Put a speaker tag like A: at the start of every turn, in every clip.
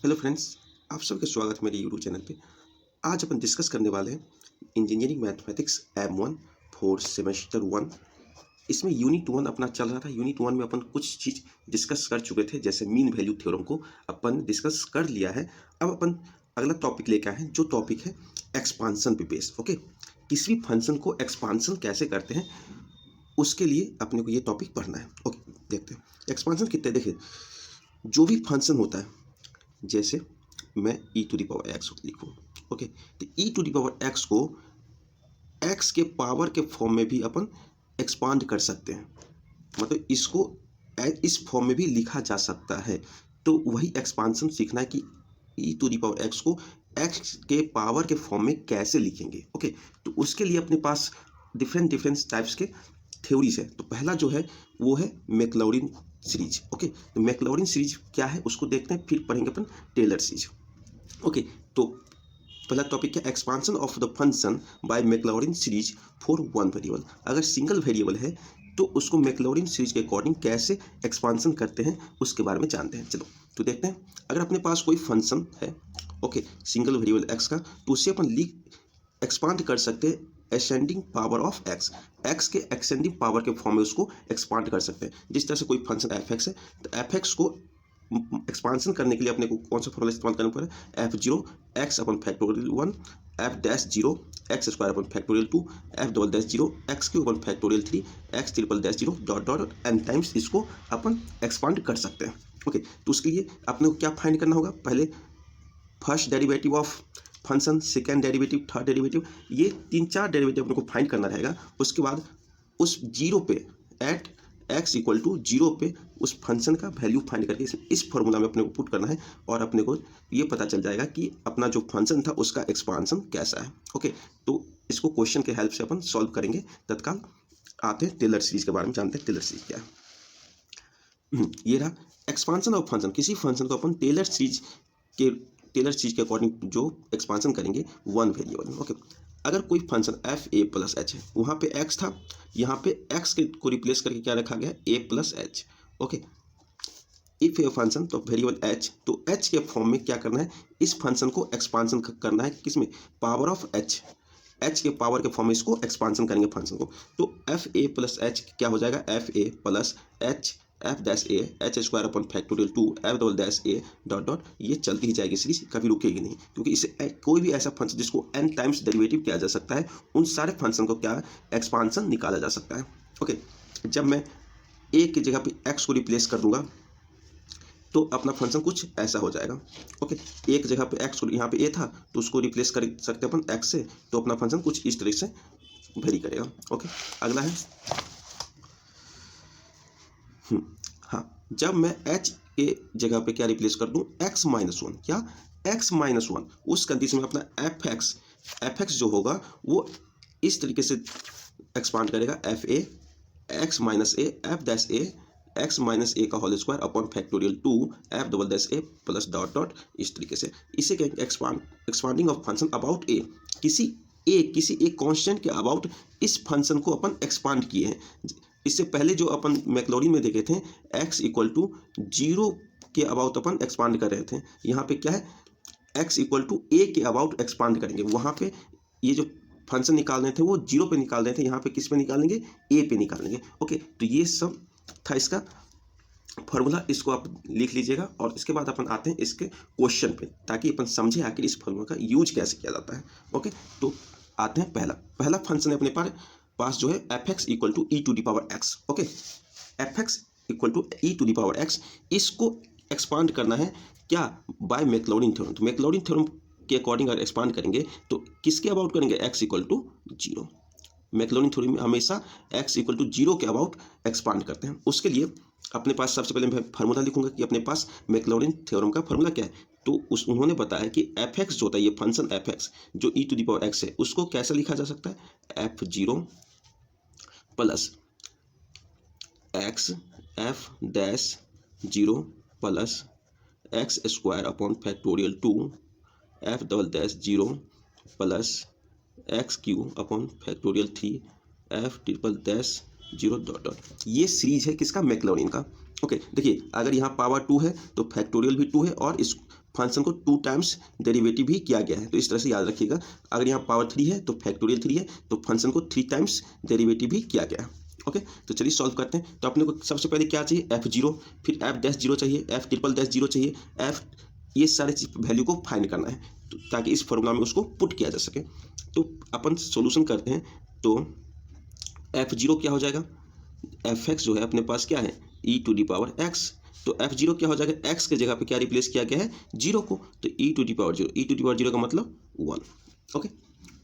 A: Hello friends, आप सबका स्वागत है मेरे यूट्यूब चैनल पे। आज अपन डिस्कस करने वाले हैं engineering mathematics M1 for semester 1। इसमें यूनिट 1 अपना चल रहा था। यूनिट 1 में अपन कुछ चीज़ डिस्कस कर चुके थे, जैसे मीन वैल्यू थ्योरम को अपन डिस्कस कर लिया है। अब अपन अगला टॉपिक लेके आए हैं, जो टॉपिक है एक्सपांसन पे बेस्ड। ओके, किसी भी फंक्शन को एक्सपांसन कैसे करते हैं, उसके लिए अपने को ये टॉपिक पढ़ना है। ओके, देखते हैं एक्सपांसन कितने। देखिए, जो भी फंक्शन होता है, जैसे मैं e⁻x लिखूँ। ओके, तो e⁻x को x के पावर के फॉर्म में भी अपन एक्सपांड कर सकते हैं, मतलब इसको इस फॉर्म में भी लिखा जा सकता है। तो वही एक्सपांसन सीखना है कि e⁻x को x के पावर के फॉर्म में कैसे लिखेंगे। ओके, तो उसके लिए अपने पास डिफरेंट टाइप्स के थ्योरीज है। तो पहला जो है वो है मैक्लॉरिन सीरीज। ओके, तो मैक्लॉरिन सीरीज क्या है उसको देखते हैं, फिर पढ़ेंगे अपन टेलर सीरीज। ओके, तो पहला टॉपिक क्या, expansion of the function by Maclaurin series for one variable. अगर सिंगल वेरिएबल है तो उसको मैक्लॉरिन सीरीज के अकॉर्डिंग कैसे एक्सपांसन करते हैं उसके बारे में जानते हैं। चलो तो देखते हैं। अगर अपने पास कोई फंक्शन है, ओके, सिंगल वेरिएबल एक्स का, तो उससे अपन एक्सपांड कर सकते हैं ascending power of x. X के एक्सेंडिंग पावर के फॉर्म में उसको एक्सपांड कर सकते हैं। जिस तरह से कोई फंक्शन एफ एक्स है, तो एफ एक्स को एक्सपांसन करने के लिए अपने को कौन सा फॉर्मूला इस्तेमाल करना पड़ेगा, F zero X upon factorial 1, F dash zero X square upon factorial 2, F double dash zero X cube upon factorial 3, X triple dash zero dot dot N times इसको अपन एक्सपांड कर सकते हैं। ओके, तो उसके लिए अपने को क्या फाइंड करना होगा, पहले first derivative of function, second derivative, third derivative, ये 3-4 डेरिवेटिव अपने को फाइंड करना रहेगा। उसके बाद उस जीरो पे at x equal to zero पे उस फंक्शन का वैल्यू फाइंड करके इस फॉर्मूला में अपने को पुट करना है, और अपने को ये पता चल जाएगा कि अपना जो फंक्शन था उसका एक्सपांसन कैसा है। ओके, तो इसको क्वेश्चन के हेल्प से अपन सॉल्व करेंगे तत्काल। आते हैं टेलर सीरीज के बारे में, जानते हैं टेलर सीरीज क्या है। ये रहा एक्सपांसन ऑफ फंक्शन। किसी फंक्शन को अपन टेलर सीरीज के अकॉर्डिंग जो एक्सपांसन करेंगे वन वेरिएबल में। ओके, अगर कोई function F A plus H है, वहाँ पे एक्स था, यहाँ पे एक्स के को रिप्लेस करके क्या रखा गया, A plus H. Okay, if A function तो वेरिएबल एच, तो एच के फॉर्म में क्या करना है, इस फंक्शन को एक्सपांसन करना है किसमें, पावर ऑफ एच। एच के पावर के फॉर्म में इसको एक्सपांसन करेंगे फंक्शन को। तो एफ ए प्लस एच क्या हो जाएगा, F A plus H F dash A H square upon factorial 2 F double dash A dot dot, ये चलती ही जाएगी सीरीज, कभी रुकेगी नहीं, क्योंकि इसे कोई भी ऐसा फंक्शन जिसको n टाइम्स डेरिवेटिव किया जा सकता है, उन सारे फंक्शन को क्या एक्सपांसन निकाला जा सकता है। ओके, जब मैं ए की जगह पे एक्स को रिप्लेस कर दूंगा तो अपना फंक्शन कुछ ऐसा हो जाएगा। ओके, एक जगह पे एक्स को, यहाँ पे ए था तो उसको रिप्लेस कर सकते हैं अपन एक्स से, तो अपना फंक्शन कुछ इस तरीके से वेरी करेगा। ओके, अगला है हाँ, जब मैं h के जगह पे क्या रिप्लेस कर दूं, x माइनस वन, क्या x माइनस वन, उस कंडीशन में अपना एफ एक्स जो होगा वो इस तरीके से एक्सपांड करेगा, F A X minus A F dash A X minus A का whole square upon factorial 2 F double dash A plus dot dot, इस तरीके से। इसे क्या expanding of function about A, किसी एक कांस्टेंट के अबाउट इस फंक्शन को अपन एक्सपांड किए हैं। इससे पहले जो अपन मैक्लॉरिन में देखे थे x इक्वल टू जीरो के अबाउट अपन एक्सपांड कर रहे थे, यहाँ पे क्या है, x इक्वल टू ए के अबाउट एक्सपांड करेंगे। वहाँ पे ये जो फंक्शन निकाल रहे थे वो जीरो पे निकाल रहे थे, यहाँ पे किस पे निकालेंगे, ए पे निकालेंगे। ओके, तो ये सब था इसका फॉर्मूला, इसको आप लिख लीजिएगा। और इसके बाद अपन आते हैं इसके क्वेश्चन पे, ताकि अपन समझे आखिर इस फॉर्मूला का यूज कैसे किया जाता है। ओके, तो आते हैं पहला फंक्शन है अपने पास जो है f x equal to e to the power x. Okay, f x equal to e to the power x, इसको एक्सपांड करना है क्या, बाय मैक्लॉरिन थ्योरम। तो मैक्लॉरिन थ्योरम के अकॉर्डिंग अगर एक्सपांड करेंगे तो किसके अबाउट करेंगे, x equal to zero. Maclaurin theorem में हमेशा एक्स इक्वल टू जीरो के अबाउट एक्सपांड करते हैं। उसके लिए अपने पास सबसे पहले मैं फार्मूला लिखूंगा कि अपने पास मैक्लॉरिन थ्योरम का फार्मूला क्या है। तो उन्होंने बताया कि एफ एक्स जो होता है, ये फंक्शन एफ एक्स जो ई टू दी पावर एक्स है, उसको कैसे लिखा जा सकता है, F zero plus x F dash zero plus x square upon factorial 2 F double dash zero plus x Q upon factorial 3 F triple dash zero dot dot. ये series है किसका, मैक्लॉरिन का। ओके देखिए, अगर यहाँ पावर 2 है तो factorial भी 2 है और इस फंक्शन को 2 टाइम्स डेरिवेटिव भी किया गया है, तो इस तरह से याद रखिएगा। अगर यहाँ पावर 3 है तो फैक्टोरियल 3 है, तो फंक्शन को 3 टाइम्स डेरिवेटिव भी किया गया है। ओके, तो चलिए सॉल्व करते हैं। तो अपने को सबसे पहले क्या चाहिए, f0, फिर f-0 चाहिए, f-0 चाहिए, f, ये सारे वैल्यू को फाइंड करना है, तो ताकि इस फॉर्मूला में उसको पुट किया जा सके। तो अपन सोल्यूशन करते हैं। तो f0 क्या हो जाएगा, fx जो है अपने पास क्या है, e⁻x, तो f0 क्या हो जाएगा, x के जगह पे क्या रिप्लेस किया गया है, 0 को, तो e⁻0 का मतलब 1। ओके,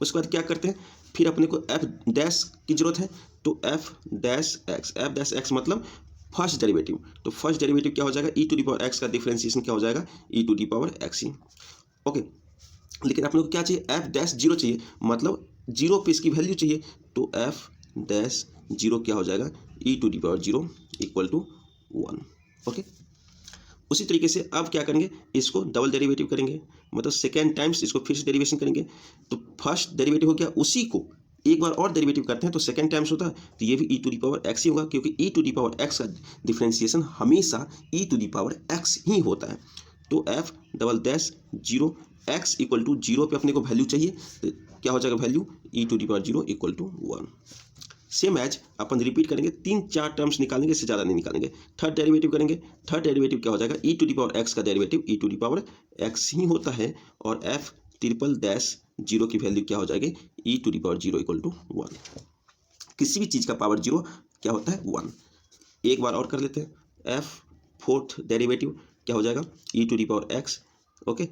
A: उसके बाद क्या करते हैं, फिर अपने को f' की जरूरत है, तो f' मतलब फर्स्ट डेरिवेटिव, तो फर्स्ट डेरिवेटिव क्या हो जाएगा, e⁻x का डिफरेंशिएशन क्या हो जाएगा, e⁻x ही। ओके, लेकिन अपने को क्या चाहिए, f'0 चाहिए, मतलब 0 पे इसकी वैल्यू चाहिए, तो f'0 क्या हो जाएगा, e⁻0 इक्वल टू 1। ओके, उसी तरीके से अब क्या करेंगे, इसको डबल डेरिवेटिव करेंगे, मतलब सेकेंड टाइम्स इसको फिर से डेरिवेशन करेंगे। तो फर्स्ट डेरिवेटिव हो गया, उसी को एक बार और डेरिवेटिव करते हैं तो सेकेंड टाइम्स होता है, तो ये भी e⁻x ही होगा, क्योंकि e⁻x का डिफरेंशिएशन हमेशा e⁻x ही होता है। तो f'0 x इक्वल टू 0 पे अपने को वैल्यू चाहिए, तो क्या हो जाएगा value, e⁻0 equal to 1। Same as अपन रिपीट करेंगे, 3-4 टर्म्स निकालेंगे, इससे ज़्यादा नहीं निकालेंगे। थर्ड डेरिवेटिव करेंगे, थर्ड डेरिवेटिव क्या हो जाएगा, e⁻x का डेरिवेटिव e⁻x ही होता है, और f'0 की वैल्यू क्या हो जाएगी, e⁻0 इक्वल टू 1। किसी भी चीज़ का पावर 0 क्या होता है, 1। एक बार और कर लेते हैं, f4th डेरिवेटिव क्या हो जाएगा, e⁻x। ओके,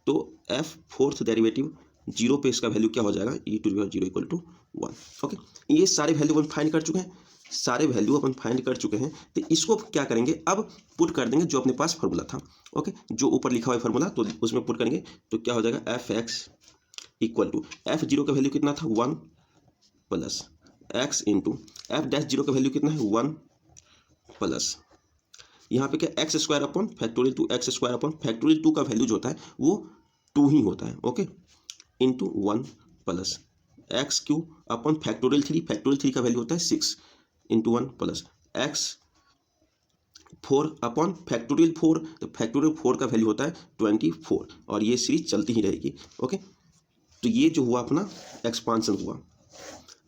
A: तो f4th डेरिवेटिव 0 पे इसका वैल्यू क्या हो जाएगा, e⁻0 इक्वल टू 1। ओके, ये सारे वैल्यू अपन फाइंड कर चुके हैं, सारे वैल्यू अपन फाइंड कर चुके हैं। तो इसको क्या करेंगे, अब पुट कर देंगे जो अपने पास फार्मूला था। ओके, जो ऊपर लिखा हुआ है फार्मूला, तो उसमें पुट करेंगे, तो क्या हो जाएगा, f(x) इक्वल टू f0 का वैल्यू कितना था, 1 प्लस x इंटू f'0 का वैल्यू कितना है, 1 प्लस यहाँ पे क्या, x square upon factorial 2, x square upon factorial 2 का वैल्यू जो होता है वो 2 ही होता है। Okay, into 1 plus x Q upon factorial 3, factorial 3 का वैल्यू होता है 6, into 1 plus x 4 upon factorial 4, तो फैक्टोरियल 4 का वैल्यू होता है 24, और ये सीरीज चलती ही रहेगी। ओके, तो ये जो हुआ अपना एक्सपांसन हुआ,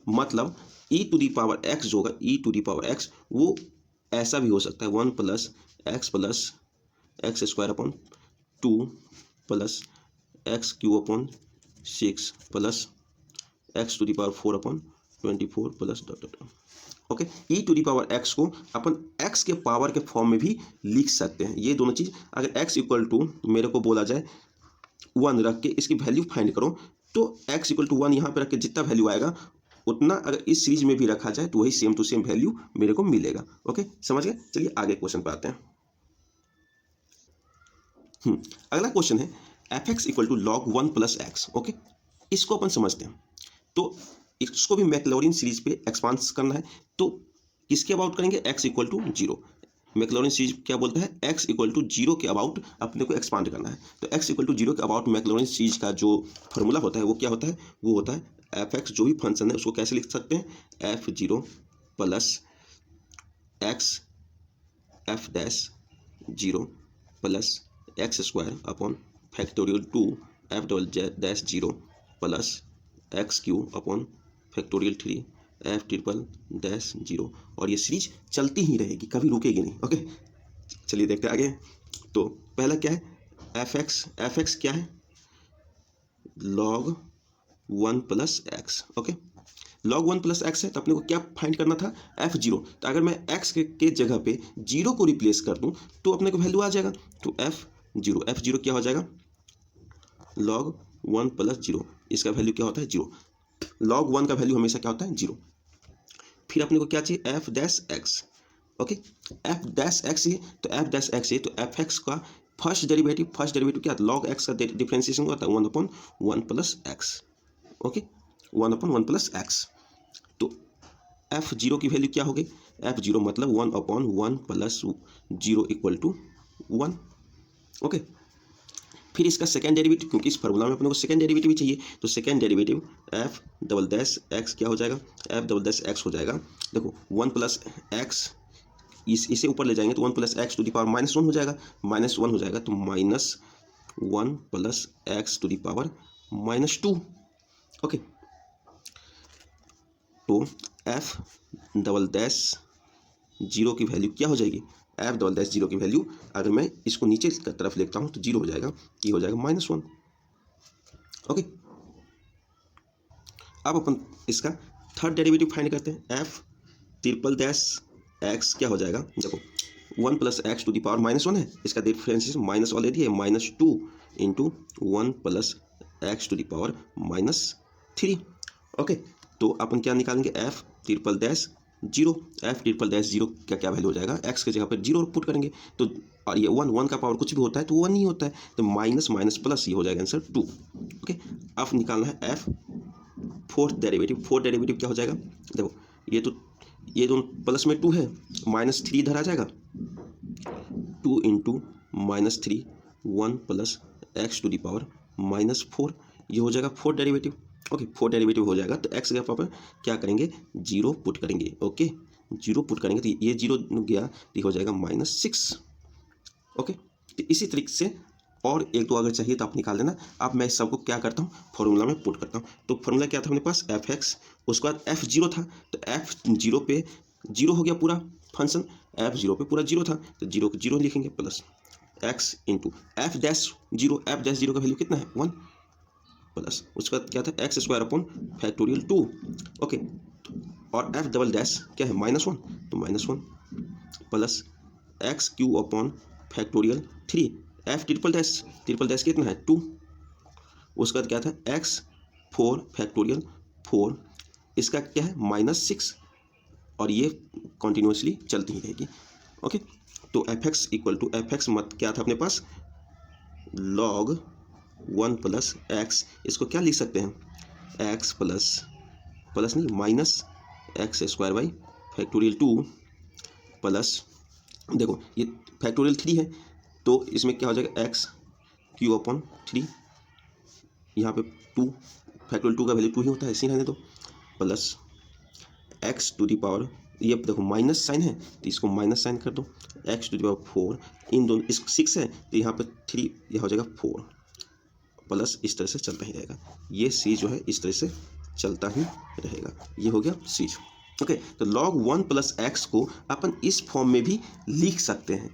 A: मतलब e⁻x जो होगा, e⁻x वो ऐसा भी हो सकता है, 1 plus x square upon 2 plus x Q upon 6 plus x⁴ upon 24 plus dot dot. Okay, e⁻x को अपन x के पावर के फॉर्म में भी लिख सकते हैं। ये दोनों चीज़, अगर x इक्वल टू मेरे को बोला जाए 1 रख के इसकी वैल्यू फाइंड करो, तो x इक्वल टू 1 यहाँ पे रख के जितना वैल्यू आएगा उतना अगर इस सीरीज में भी रखा जाए तो वही सेम टू सेम वैल्यू मेरे को मिलेगा। ओके, समझ गए। चलिए आगे क्वेश्चन पे आते हैं। अगला क्वेश्चन है f(x) equal to log 1 plus x. Okay, इसको अपन समझते हैं, तो इसको भी मैक्लॉरिन सीरीज पे एक्सपांड करना है, तो किसके अबाउट करेंगे, x equal to 0। Maclaurin series क्या बोलता है, x इक्वल टू 0 के अबाउट अपने को एक्सपांड करना है, तो x इक्वल टू 0 के अबाउट मैक्लॉरिन सीरीज का जो फॉर्मूला होता है वो क्या होता है, वो होता है f(x) जो भी फंक्शन है उसको कैसे लिख सकते हैं, f0 plus x f'0 plus x square upon factorial 2 f'0 plus x Q upon factorial 3 f'0, और ये सीरीज चलती ही रहेगी, कभी रुकेगी नहीं। ओके, चलिए देखते हैं आगे। तो पहला क्या है, f(x) क्या है, log 1 plus x. Okay, log 1 plus x है, तो अपने को क्या फाइंड करना था, f0, तो अगर मैं x के जगह पे 0 को रिप्लेस कर दूं तो अपने को वैल्यू आ जाएगा, तो f0 क्या हो जाएगा, log 1 प्लस 0, इसका वैल्यू क्या होता है, 0। log 1 का वैल्यू हमेशा क्या होता है, 0। फिर अपने को क्या चाहिए, f'(x). ओके, f'(x) है, तो f'(x) है, तो f(x) का फर्स्ट डेरिवेटिव क्या, log x का डिफरेंशिएशन होता है 1/1 plus x. Okay, 1/1 plus x, तो f0 की वैल्यू क्या होगी, f0 मतलब 1/1 प्लस 0 इक्वल टू 1। ओके, फिर इसका सेकेंड डेरिवेटिव, क्योंकि इस फॉर्मूला में अपने को सेकेंड डेरिवेटिव ही चाहिए, तो सेकेंड डेरिवेटिव f'(x) क्या हो जाएगा, f'(x) हो जाएगा, देखो 1 प्लस एक्स इसे ऊपर ले जाएंगे तो 1 plus x to the power -1 हो जाएगा, -1 हो जाएगा तो -1 plus x to the power -2। Okay, तो एफ डबल डैश जीरो की वैल्यू क्या हो जाएगी, एफ डबल डैश जीरो की वैल्यू अगर मैं इसको नीचे की तरफ लिखता हूँ तो जीरो हो जाएगा, ये हो जाएगा -1। ओके, अब अपन इसका थर्ड डेरिवेटिव फाइंड करते हैं। एफ ट्रिपल डैश एक्स क्या हो जाएगा, देखो 1 plus x to the power -1 है, इसका डिफरेंशिएशन माइनस ऑलरेडी है, -2 into 1 plus x to the power -3। Okay, तो अपन क्या निकालेंगे, f triple dash zero, f triple dash zero का क्या वैल्यू हो जाएगा, एक्स की जगह पर जीरो पुट करेंगे तो, और ये 1 का पावर कुछ भी होता है तो 1 ही होता है, तो माइनस माइनस प्लस ये हो जाएगा आंसर 2। ओके, अब निकालना है F fourth derivative. Fourth derivative क्या हो जाएगा, देखो ये दोनों प्लस में 2 है, -3 इधर आ जाएगा, 2 into -3 1 plus x to the power -4, ये हो जाएगा fourth derivative. Okay, fourth derivative हो जाएगा तो एक्स के पावर क्या करेंगे, जीरो पुट करेंगे। ओके, जीरो पुट करेंगे तो ये जीरो गया तो ये हो जाएगा -6। ओके, तो इसी तरीके से और एक दो अगर चाहिए तो आप निकाल देना। अब मैं सबको क्या करता हूँ, फॉर्मूला में पुट करता हूँ। तो फॉर्मूला क्या था अपने पास, एफ एक्स, उसके बाद एफ जीरो था तो एफ जीरो पे जीरो हो गया पूरा फंक्शन, एफ जीरो पे पूरा जीरो था तो जीरो को जीरो लिखेंगे, plus x into F dash zero, F dash zero का वैल्यू कितना है 1, प्लस उसका क्या था x square upon factorial 2। Okay, और एफ डबल डैश क्या है -1 तो -1 plus x Q upon factorial 3, F triple dash कितना है 2, उसका क्या था एक्स 4 फैक्टोरियल 4, इसका क्या है -6, और ये कॉन्टिन्यूसली चलती ही रहेगी। ओके, तो f x equal to f x मत क्या था अपने पास, log 1 प्लस एक्स, इसको क्या लिख सकते हैं, एक्स प्लस नहीं minus x square by factorial 2 plus, देखो ये फैक्टोरियल 3 है तो इसमें क्या हो जाएगा एक्स क्यू अपॉन 3, यहाँ पे 2 फैक्टोरियल 2 का वैल्यू 2 ही होता है, इसी रहने दो, plus x to the power, ये देखो माइनस साइन है तो इसको माइनस साइन कर दो, एक्स टू दी पावर 4, इन दोनों इस 6 है तो यहाँ पे 3, यह हो जाएगा 4, प्लस इस तरह से चलता ही रहेगा, ये सी जो है इस तरह से चलता ही रहेगा, ये हो गया सीज। ओके, तो log 1 प्लस एक्स को अपन इस फॉर्म में भी लिख सकते हैं।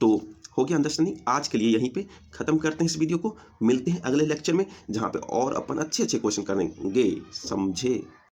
A: तो हो गया अंडरस्टैंडिंग। आज के लिए यहीं पे ख़त्म करते हैं इस वीडियो को, मिलते हैं अगले लेक्चर में जहाँ पे और अपन अच्छे क्वेश्चन करेंगे, समझे।